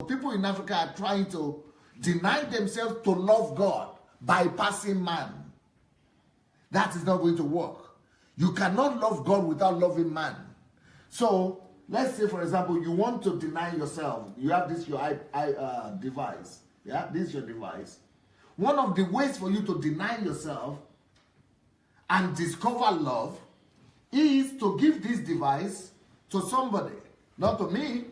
people in Africa are trying to deny themselves to love God, bypassing man. That is not going to work. You cannot love God without loving man. So, let's say, for example, you want to deny yourself. You have this your device. Yeah, this is your device. One of the ways for you to deny yourself and discover love is to give this device to somebody, not to me.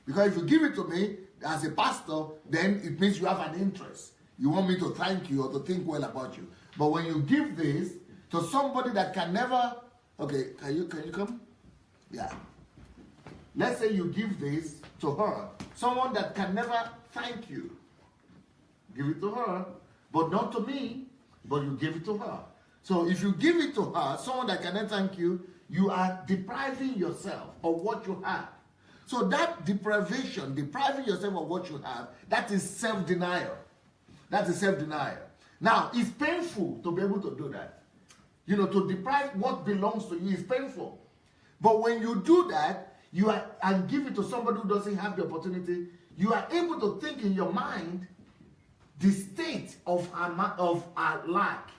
Because if you give it to me as a pastor, then it means you have an interest. You want me to thank you or to think well about you. But when you give this to somebody that can never, okay, can you come? Yeah. Let's say you give this to her, someone that can never thank you. Give it to her, but not to me, but you give it to her. So if you give it to her, someone that cannot thank you, you are depriving yourself of what you have. So that deprivation, depriving yourself of what you have, that is self-denial. That is self-denial. Now, it's painful to be able to do that. You know, to deprive what belongs to you is painful. But when you do that, and give it to somebody who doesn't have the opportunity, you are able to think in your mind the state of her lack,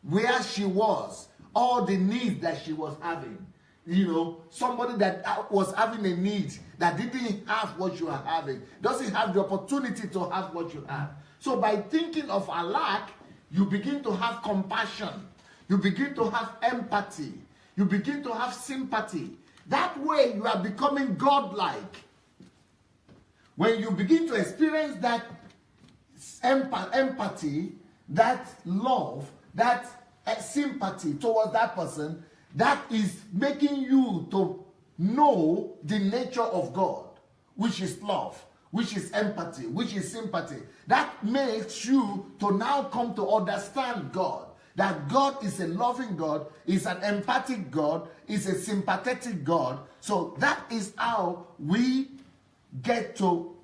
where she was, all the needs that she was having. You know, somebody that was having a need that didn't have what you are having, doesn't have the opportunity to have what you have. So by thinking of her lack, you begin to have compassion. You begin to have empathy. You begin to have sympathy. That way you are becoming God-like. When you begin to experience that empathy, that love, that sympathy towards that person, that is making you to know the nature of God, which is love, which is empathy, which is sympathy. That makes you to now come to understand God. That God is a loving God, is an empathic God, is a sympathetic God. So that is how we get to,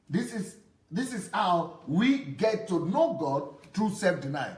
this is how we get to know God through self-denial.